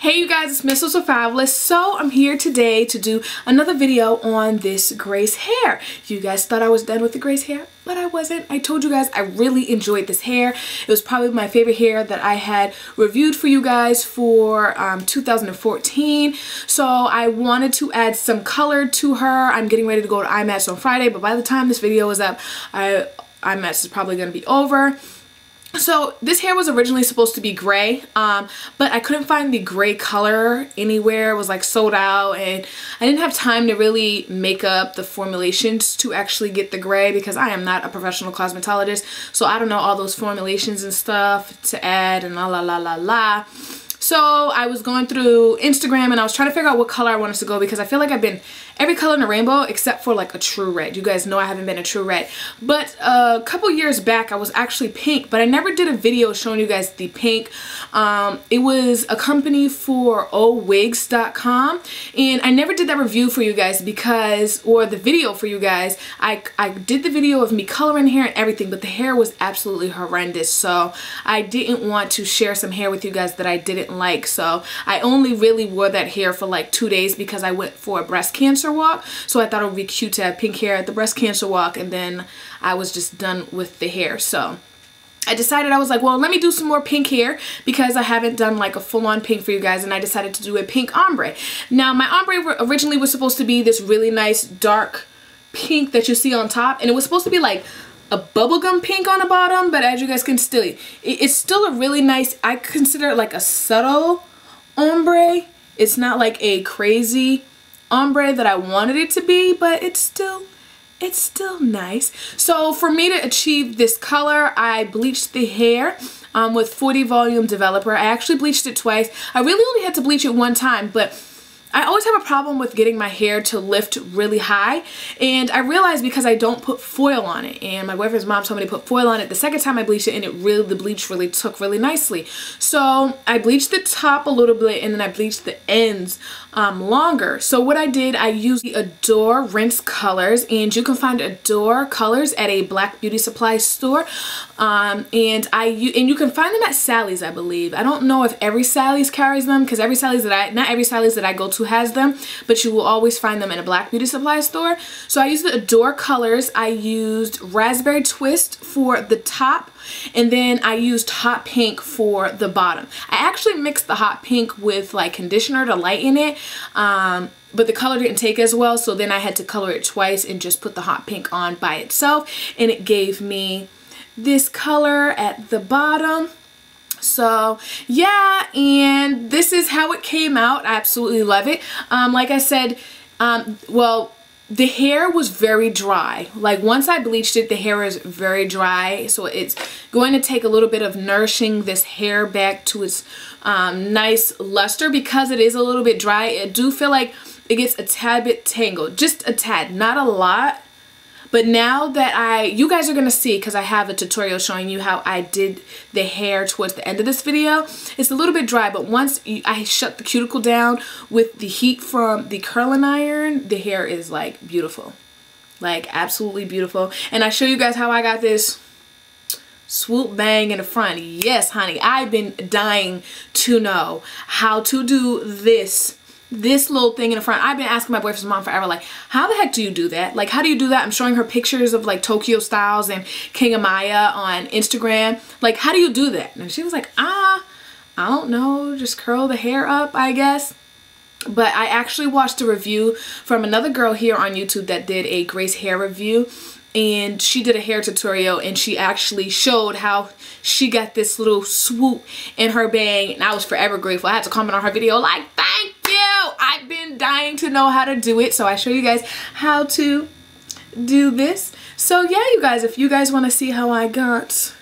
Hey you guys, it's mzosofabolousTV. So I'm here today to do another video on this Grace hair. You guys thought I was done with the Grace hair, but I wasn't. I told you guys I really enjoyed this hair. It was probably my favorite hair that I had reviewed for you guys for 2014. So I wanted to add some color to her. I'm getting ready to go to IMATS on Friday, but by the time this video is up, IMATS is probably going to be over. So this hair was originally supposed to be gray, but I couldn't find the gray color anywhere. It was like sold out, and I didn't have time to really make up the formulations to actually get the gray because I am not a professional cosmetologist, so I don't know all those formulations and stuff to add and la la la la la. So I was going through Instagram and I was trying to figure out what color I wanted to go because I feel like I've been every color in the rainbow except for like a true red. You guys know I haven't been a true red. But a couple years back I was actually pink, but I never did a video showing you guys the pink. It was a company for oldwigs.com, and I never did that review for you guys because, or the video for you guys. I did the video of me coloring hair and everything, but the hair was absolutely horrendous. So I didn't want to share some hair with you guys that I didn't like. So I only really wore that hair for like 2 days because I went for a breast cancer walk. So I thought it would be cute to have pink hair at the breast cancer walk, and then I was just done with the hair. So I decided, I was like, well, let me do some more pink hair because I haven't done like a full-on pink for you guys, and I decided to do a pink ombre. Now my ombre originally was supposed to be this really nice dark pink that you see on top, and it was supposed to be like a bubblegum pink on the bottom, but as you guys can still, it's still a really nice, I consider it like a subtle ombre. It's not like a crazy ombre that I wanted it to be, but it's still nice. So for me to achieve this color, I bleached the hair with 40 volume developer. I actually bleached it twice. I really only had to bleach it one time, but I always have a problem with getting my hair to lift really high, and I realized because I don't put foil on it, and my boyfriend's mom told me to put foil on it the second time I bleached it, and the bleach really took really nicely. So I bleached the top a little bit, and then I bleached the ends longer. So what I did, I used the Adore Rinse colors, and you can find Adore colors at a Black Beauty Supply store, and you can find them at Sally's, I believe. I don't know if every Sally's carries them, because not every Sally's that I go to has them, but you will always find them in a Black Beauty Supply store. So I used the Adore colors. I used Raspberry Twist for the top, and then I used hot pink for the bottom. I actually mixed the hot pink with like conditioner to lighten it, but the color didn't take as well, so then I had to color it twice and just put the hot pink on by itself, and it gave me this color at the bottom. So yeah, and this is how it came out. I absolutely love it. Like I said, well, the hair was very dry. Like once I bleached it, the hair is very dry, so it's going to take a little bit of nourishing this hair back to its nice luster. Because it is a little bit dry, I do feel like it gets a tad bit tangled, just a tad, not a lot. But now that you guys are going to see, because I have a tutorial showing you how I did the hair towards the end of this video, it's a little bit dry, but once I shut the cuticle down with the heat from the curling iron, the hair is like beautiful, like absolutely beautiful. And I show you guys how I got this swoop bang in the front. Yes, honey, I've been dying to know how to do this little thing in the front. I've been asking my boyfriend's mom forever, like, how the heck do you do that? Like, how do you do that? I'm showing her pictures of like Tokyo Styles and King Amaya on Instagram. Like, how do you do that? And she was like, I don't know, just curl the hair up, I guess. But I actually watched a review from another girl here on YouTube that did a Grace hair review, and she did a hair tutorial, and she actually showed how she got this little swoop in her bang, and I was forever grateful. I had to comment on her video like, thank you. I've been dying to know how to do it, so I show you guys how to do this. So yeah, you guys, if you guys want to see how I got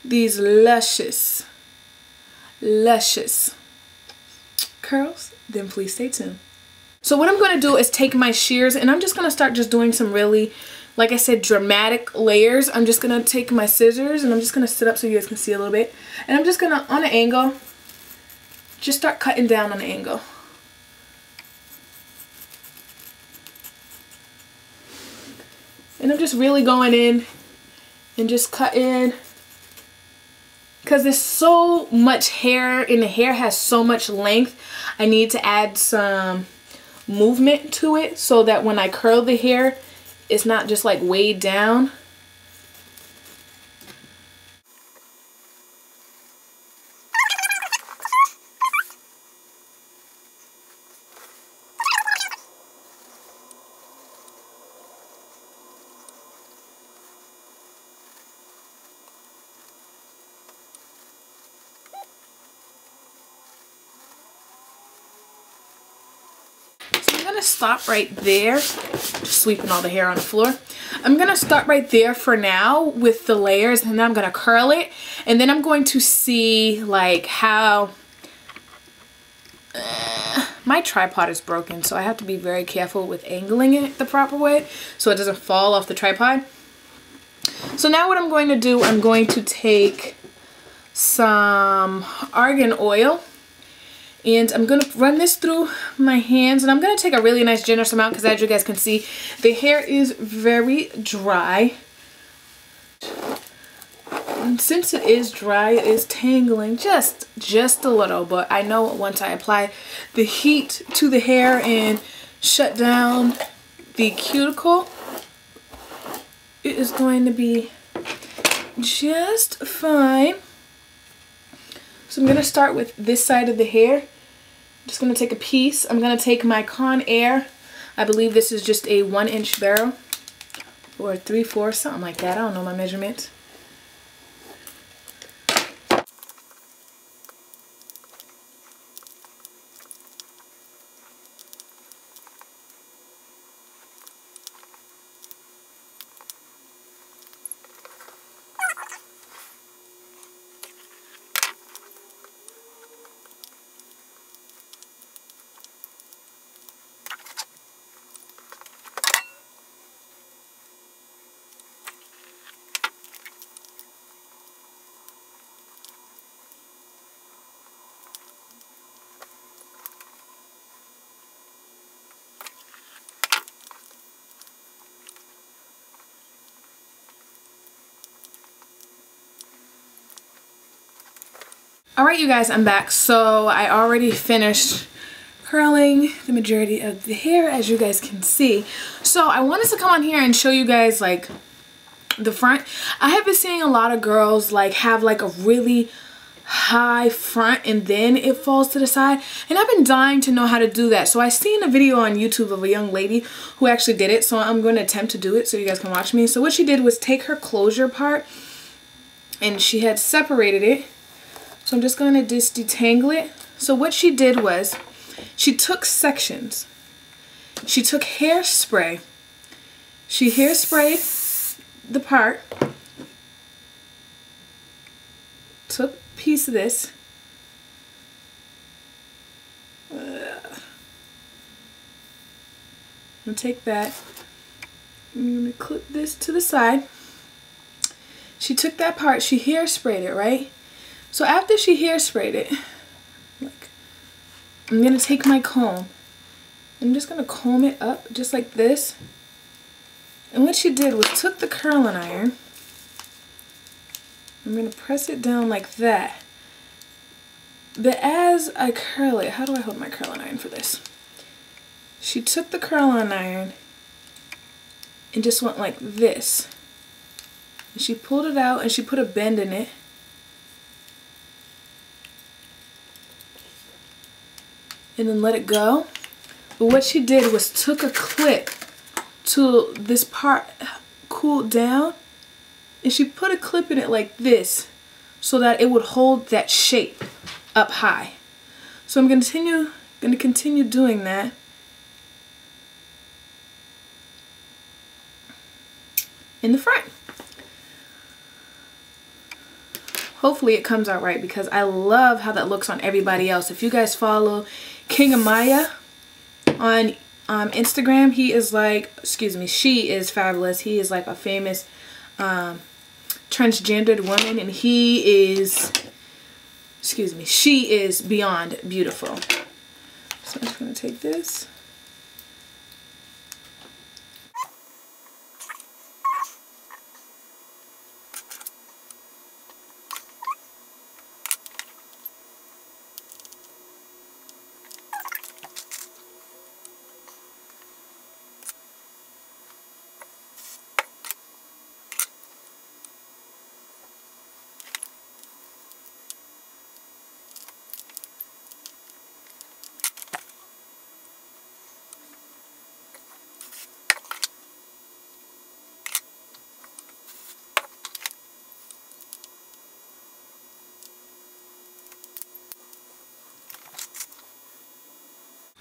these luscious curls, then please stay tuned. So what I'm going to do is take my shears, and I'm just going to start just doing some really, like I said, dramatic layers. I'm just going to take my scissors, and I'm just going to sit up so you guys can see a little bit, and I'm just going to, on an angle, just start cutting down on the angle. And I'm just really going in and just cutting because there's so much hair and the hair has so much length. I need to add some movement to it so that when I curl the hair, it's not just like weighed down. Stop right there, just sweeping all the hair on the floor. I'm gonna start right there for now with the layers, and then I'm gonna curl it, and then I'm going to see like how my tripod is broken, so I have to be very careful with angling it the proper way so it doesn't fall off the tripod. So now what I'm going to do, I'm going to take some argan oil, and I'm going to run this through my hands, and I'm going to take a really nice generous amount because as you guys can see, the hair is very dry. And since it is dry, it is tangling just a little, but I know once I apply the heat to the hair and shut down the cuticle, it is going to be just fine. So I'm going to start with this side of the hair. I'm just going to take a piece. I'm going to take my Conair. I believe this is just a 1-inch barrel or 3/4, something like that. I don't know my measurements. Alright you guys, I'm back. So I already finished curling the majority of the hair, as you guys can see. So I wanted to come on here and show you guys like the front. I have been seeing a lot of girls like have like a really high front and then it falls to the side, and I've been dying to know how to do that. So I seen a video on YouTube of a young lady who actually did it, so I'm going to attempt to do it so you guys can watch me. So what she did was take her closure part and she had separated it. So I'm just going to just detangle it. So what she did was she took sections. She took hairspray. She hairsprayed the part. Took a piece of this. I'm going to take that. I'm going to clip this to the side. She took that part. She hairsprayed it, right? So after she hairsprayed it, like, I'm going to take my comb. I'm just going to comb it up just like this. And what she did was took the curling iron. I'm going to press it down like that. But as I curl it, how do I hold my curling iron for this? She took the curling iron and just went like this. And she pulled it out and she put a bend in it. And then let it go. But what she did was took a clip till this part cooled down, and she put a clip in it like this so that it would hold that shape up high. So I'm going to continue doing that. In the front. Hopefully it comes out right because I love how that looks on everybody else. If you guys follow King Amaya on Instagram, he is like, excuse me, she is fabulous. He is like a famous transgendered woman, and he is, excuse me, she is beyond beautiful. So I'm just going to take this.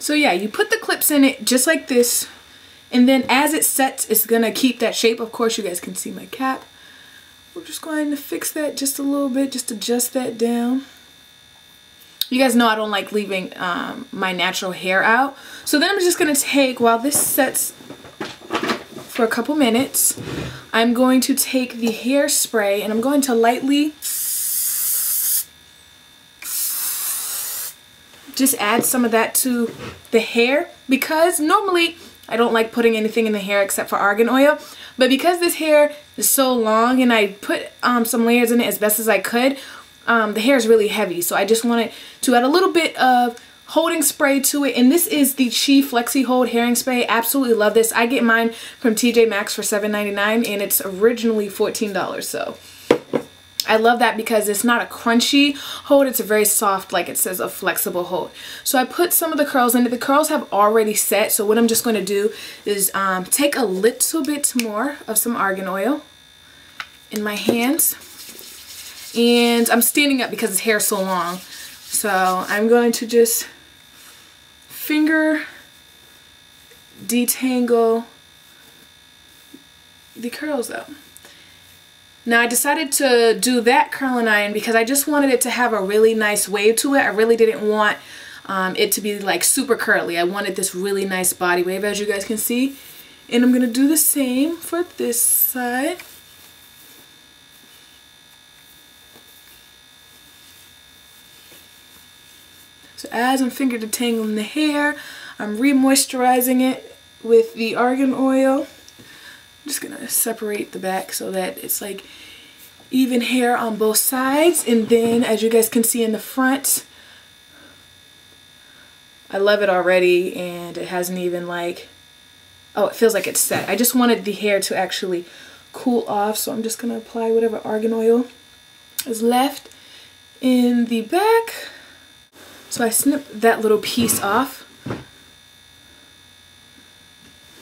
So yeah, you put the clips in it just like this, and then as it sets, it's gonna keep that shape. Of course, you guys can see my cap. We're just going to fix that just a little bit, just adjust that down. You guys know I don't like leaving my natural hair out. So then I'm just gonna take, while this sets for a couple minutes, I'm going to take the hairspray and I'm going to lightly just add some of that to the hair, because normally I don't like putting anything in the hair except for argan oil. But because this hair is so long and I put some layers in it as best as I could, the hair is really heavy. So I just wanted to add a little bit of holding spray to it. And this is the Chi Flexi Hold Herring Spray. Absolutely love this. I get mine from TJ Maxx for $7.99 and it's originally $14. So I love that because it's not a crunchy hold. It's a very soft, like it says, a flexible hold. So I put some of the curls in it. The curls have already set. So what I'm just going to do is take a little bit more of some argan oil in my hands. And I'm standing up because his hair is so long. So I'm going to just finger detangle the curls up. Now I decided to do that curling iron because I just wanted it to have a really nice wave to it. I really didn't want it to be like super curly. I wanted this really nice body wave, as you guys can see. And I'm going to do the same for this side. So as I'm finger detangling the hair, I'm re-moisturizing it with the argan oil. I'm just gonna separate the back so that it's like even hair on both sides. And then as you guys can see in the front, I love it already, and it hasn't even like, oh, it feels like it's set. I just wanted the hair to actually cool off, so I'm just gonna apply whatever argan oil is left in the back. So I snipped that little piece off.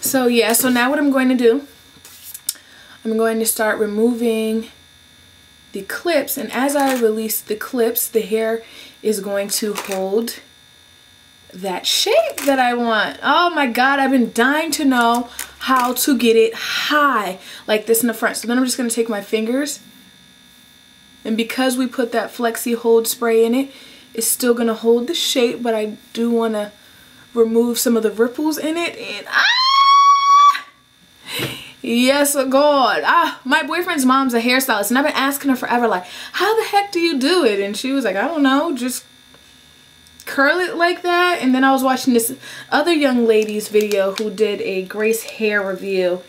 So yeah, so now what I'm going to do, I'm going to start removing the clips, and as I release the clips, the hair is going to hold that shape that I want. Oh my god, I've been dying to know how to get it high like this in the front. So then I'm just going to take my fingers, and because we put that Flexi Hold spray in it, it's still going to hold the shape, but I do want to remove some of the ripples in it. And yes, God. My boyfriend's mom's a hairstylist, and I've been asking her forever, like, how the heck do you do it? And she was like, I don't know, just curl it like that. And then I was watching this other young lady's video who did a Grace hair review,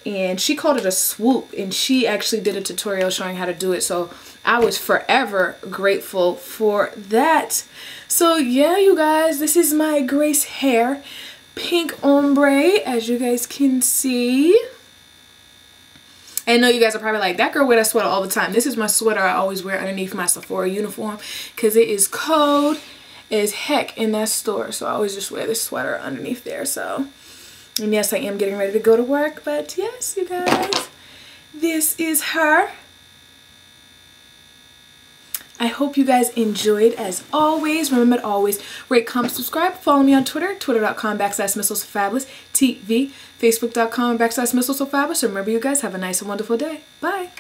and she called it a swoop, and she actually did a tutorial showing how to do it. So I was forever grateful for that. So yeah, you guys, this is my Grace hair, pink ombre, as you guys can see. I know you guys are probably like, that girl wear that sweater all the time. This is my sweater I always wear underneath my Sephora uniform because it is cold as heck in that store. So I always just wear this sweater underneath there. So, and yes, I am getting ready to go to work, but yes, you guys, this is her. I hope you guys enjoyed. As always, remember to always rate, comment, subscribe. Follow me on Twitter, twitter.com/mzosofabolousTV, facebook.com/mzosofabulous. So remember, you guys have a nice and wonderful day. Bye.